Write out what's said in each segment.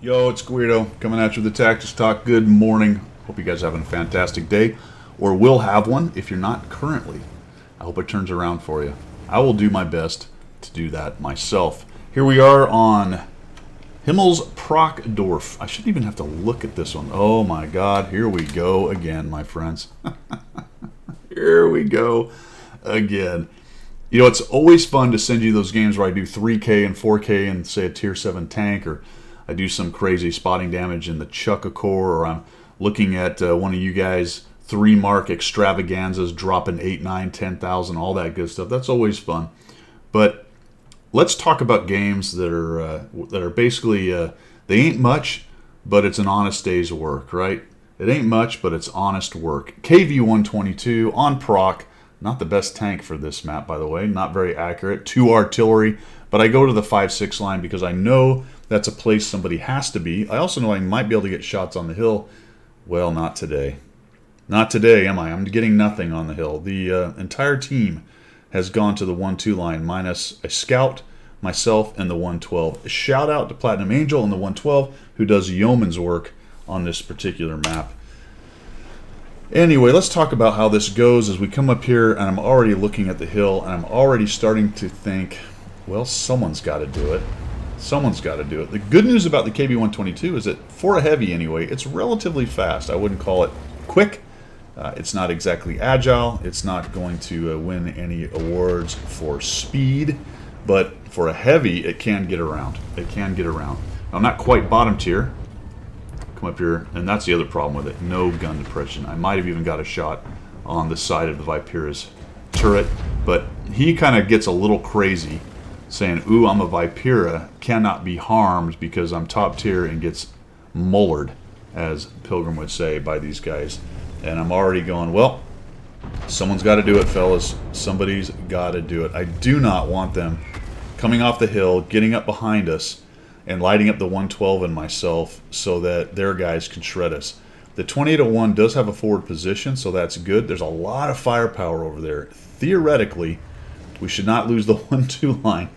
Yo, it's Guido coming at you with the Tactics Talk. Good morning. Hope you guys are having a fantastic day, or will have one if you're not currently. I hope it turns around for you. I will do my best to do that myself. Here we are on Himmels Prockdorf. I shouldn't even have to look at this one. Oh my God, here we go again, my friends. Here we go again. You know, it's always fun to send you those games where I do 3K and 4K and say a tier 7 tank, or I do some crazy spotting damage in the Chuckakor, or I'm looking at one of you guys 3-mark extravaganzas dropping 8, 9, 10,000, all that good stuff. That's always fun. But let's talk about games that are basically they ain't much, but it's an honest day's work, right? It ain't much, but it's honest work. KV-122 on proc. Not the best tank for this map, by the way. Not very accurate. 2 artillery. But I go to the 5-6 line because I know that's a place somebody has to be. I also know I might be able to get shots on the hill. Well, not today. Not today, am I? I'm getting nothing on the hill. The entire team has gone to the 1-2 line, minus a scout, myself, and the 112. A shout out to Platinum Angel and the 112, who does yeoman's work on this particular map. Anyway, let's talk about how this goes as we come up here, and I'm already looking at the hill, and I'm already starting to think, well, someone's got to do it. Someone's got to do it. The good news about the KV-122 is that, for a heavy anyway, it's relatively fast. I wouldn't call it quick. It's not exactly agile. It's not going to win any awards for speed, but for a heavy, it can get around. It can get around. I'm not quite bottom tier. Come up here, and that's the other problem with it. No gun depression. I might have even got a shot on the side of the Vipera's turret, but he kind of gets a little crazy, saying, ooh, I'm a Vipera, cannot be harmed because I'm top tier, and gets mullered, as Pilgrim would say, by these guys. And I'm already going, well, someone's got to do it, fellas. Somebody's got to do it. I do not want them coming off the hill, getting up behind us, and lighting up the 112 and myself so that their guys can shred us. The 2801 does have a forward position, so that's good. There's a lot of firepower over there. Theoretically, we should not lose the 1-2 line,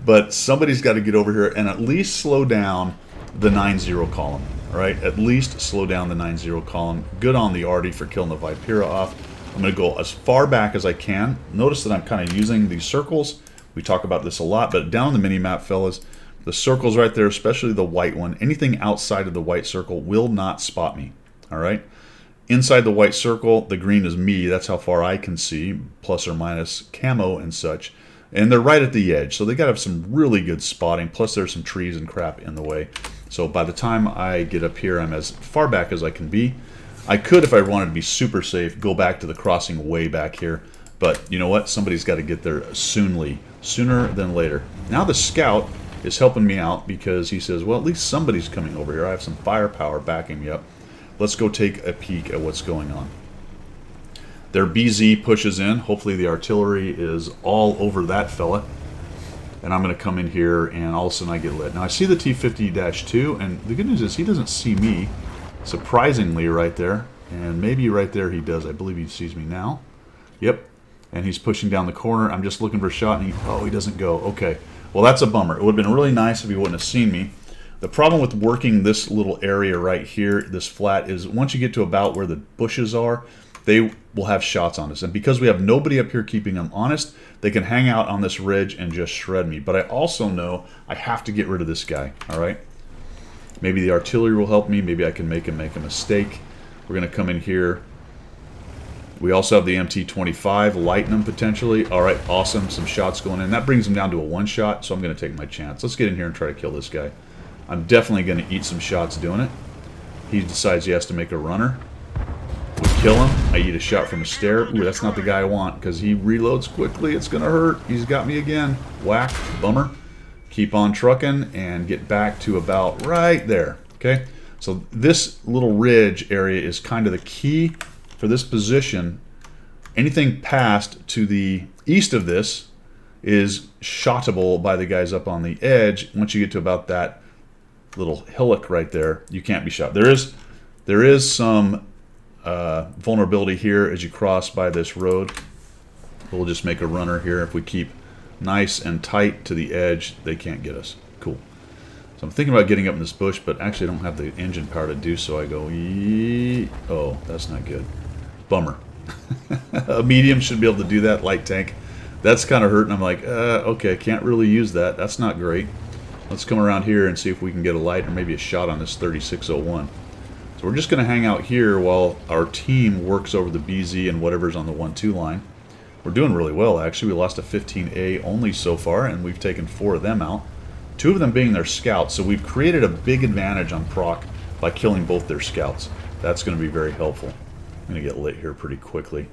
but somebody's got to get over here and at least slow down the 9-0 column. All right, at least slow down the 9-0 column. Good on the Artie for killing the Vipera off. I'm going to go as far back as I can. Notice that I'm kind of using these circles. We talk about this a lot, but down the mini-map, fellas, the circles right there, especially the white one, anything outside of the white circle will not spot me. All right? Inside the white circle, the green is me. That's how far I can see, plus or minus camo and such. And they're right at the edge, so they got to have some really good spotting, plus there's some trees and crap in the way. So by the time I get up here, I'm as far back as I can be. I could, if I wanted to be super safe, go back to the crossing way back here. But you know what? Somebody's got to get there sooner than later. Now the scout is helping me out because he says, well, at least somebody's coming over here. I have some firepower backing me up. Let's go take a peek at what's going on. Their BZ pushes in. Hopefully the artillery is all over that fella. And I'm going to come in here, and all of a sudden I get lit. Now I see the T-50-2, and the good news is he doesn't see me, surprisingly, right there. And maybe right there he does. I believe he sees me now. Yep. And he's pushing down the corner. I'm just looking for a shot, and he doesn't go. Okay. Well, that's a bummer. It would have been really nice if he wouldn't have seen me. The problem with working this little area right here, this flat, is once you get to about where the bushes are, they will have shots on us. And because we have nobody up here keeping them honest, they can hang out on this ridge and just shred me. But I also know I have to get rid of this guy, all right? Maybe the artillery will help me. Maybe I can make him make a mistake. We're going to come in here. We also have the MT-25, lighten them potentially. All right, awesome. Some shots going in. That brings him down to a 1-shot, so I'm going to take my chance. Let's get in here and try to kill this guy. I'm definitely going to eat some shots doing it. He decides he has to make a runner. We kill him. I eat a shot from a stair. Ooh, that's not the guy I want because he reloads quickly. It's going to hurt. He's got me again. Whack. Bummer. Keep on trucking and get back to about right there. Okay? So this little ridge area is kind of the key for this position. Anything past to the east of this is shotable by the guys up on the edge. Once you get to about that little hillock right there, you can't be shot. There is some vulnerability here as you cross by this road. We'll just make a runner here. If we keep nice and tight to the edge, they can't get us. Cool. So I'm thinking about getting up in this bush, but actually I don't have the engine power to do so. I go, yee. Oh, that's not good. Bummer. A medium should be able to do that, light tank. That's kind of hurting. I'm like, okay, can't really use that. That's not great. Let's come around here and see if we can get a light or maybe a shot on this 3601. So we're just going to hang out here while our team works over the BZ and whatever's on the 1-2 line. We're doing really well, actually. We lost a 15A only so far, and we've taken 4 of them out. 2 of them being their scouts, so we've created a big advantage on proc by killing both their scouts. That's going to be very helpful. I'm going to get lit here pretty quickly.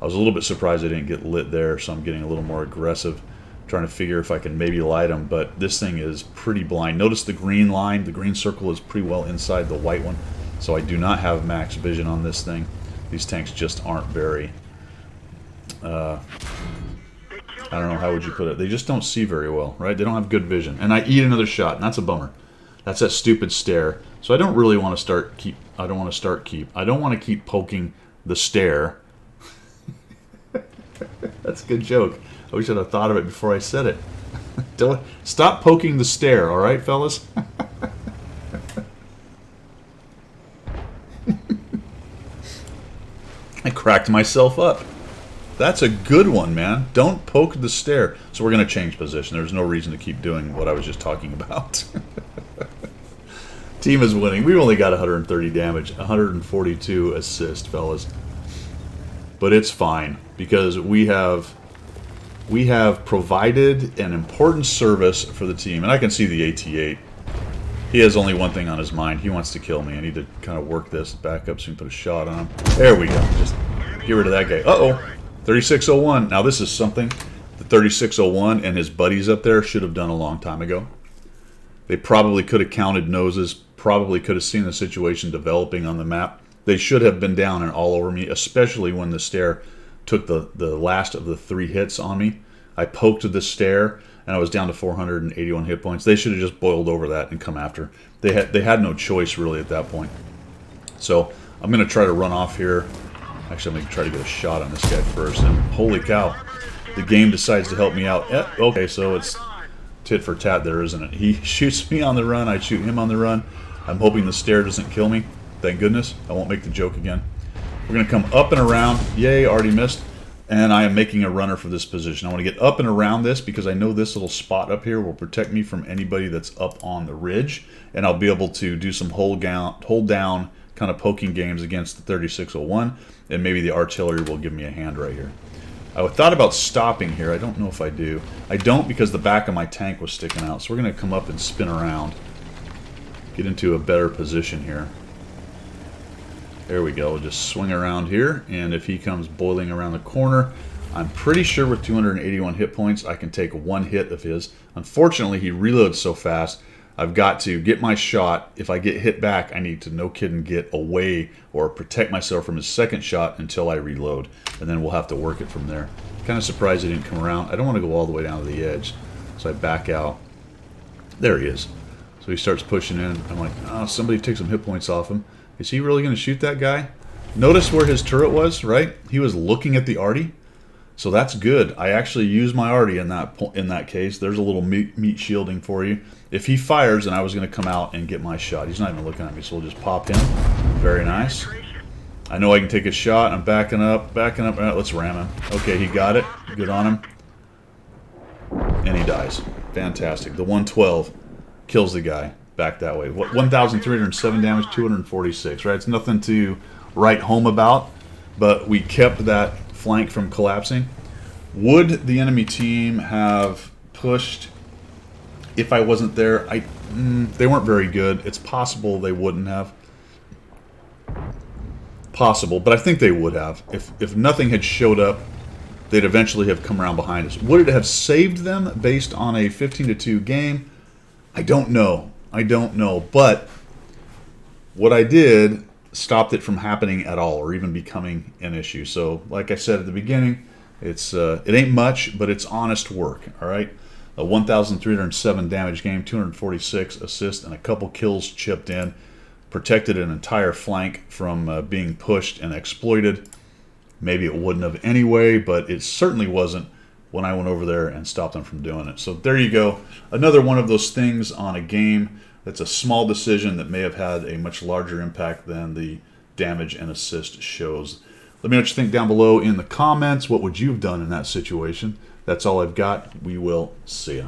I was a little bit surprised I didn't get lit there, so I'm getting a little more aggressive, trying to figure if I can maybe light them, but this thing is pretty blind. Notice the green line, the green circle is pretty well inside the white one, so I do not have max vision on this thing. These tanks just aren't very... I don't know, how would you put it? They just don't see very well, right? They don't have good vision. And I eat another shot, and that's a bummer. That's that stupid stare. So I don't really want to start keep. I don't want to keep poking the stare. That's a good joke. I wish I'd have thought of it before I said it. Don't stop poking the stare, all right, fellas? I cracked myself up. That's a good one, man. Don't poke the stare. So we're going to change position. There's no reason to keep doing what I was just talking about. Team is winning. We've only got 130 damage, 142 assist, fellas. But it's fine because we have provided an important service for the team. And I can see the AT-8. He has only one thing on his mind. He wants to kill me. I need to kind of work this back up so we can put a shot on him. There we go. Just get rid of that guy. Uh-oh. 3601. Now this is something the 3601 and his buddies up there should have done a long time ago. They probably could have counted noses, probably could have seen the situation developing on the map. They should have been down and all over me, especially when the stare took the last of the 3 hits on me. I poked the stare and I was down to 481 hit points. They should have just boiled over that and come after. They had no choice really at that point. So I'm going to try to run off here. Actually, I'm going to try to get a shot on this guy first. And holy cow, the game decides to help me out. Okay, so it's tit for tat there, isn't it? He shoots me on the run. I shoot him on the run. I'm hoping the stare doesn't kill me. Thank goodness. I won't make the joke again. We're going to come up and around. Yay, already missed. And I am making a runner for this position. I want to get up and around this because I know this little spot up here will protect me from anybody that's up on the ridge. And I'll be able to do some hold down kind of poking games against the 3601, and maybe the artillery will give me a hand right here. I thought about stopping here. I don't know if I do. I don't because the back of my tank was sticking out. So we're going to come up and spin around. Get into a better position here. There we go. We'll just swing around here, and if he comes boiling around the corner, I'm pretty sure with 281 hit points, I can take 1 hit of his. Unfortunately, he reloads so fast, I've got to get my shot. If I get hit back, I need to, no kidding, get away or protect myself from his second shot until I reload. And then we'll have to work it from there. Kind of surprised he didn't come around. I don't want to go all the way down to the edge. So I back out. There he is. So he starts pushing in. I'm like, oh, somebody take some hit points off him. Is he really going to shoot that guy? Notice where his turret was, right? He was looking at the arty. So that's good. I actually used my arty in that case. There's a little meat shielding for you. If he fires, then I was going to come out and get my shot. He's not even looking at me, so we'll just pop him. Very nice. I know I can take a shot. I'm backing up. Let's ram him. Okay, he got it. Good on him. And he dies. Fantastic. The 112 kills the guy. Back that way. 1,307 damage, 246, right? It's nothing to write home about, but we kept that flank from collapsing. Would the enemy team have pushed if I wasn't there? They weren't very good. It's possible they wouldn't have. Possible, but I think they would have. If nothing had showed up, they'd eventually have come around behind us. Would it have saved them based on a 15-2 game? I don't know. But what I did stopped it from happening at all or even becoming an issue. So, like I said at the beginning, it ain't much, but it's honest work, all right? A 1,307 damage game, 246 assists, and a couple kills chipped in. Protected an entire flank from being pushed and exploited. Maybe it wouldn't have anyway, but it certainly wasn't when I went over there and stopped them from doing it. So there you go. Another one of those things on a game that's a small decision that may have had a much larger impact than the damage and assist shows. Let me know what you think down below in the comments. What would you have done in that situation? That's all I've got. We will see ya.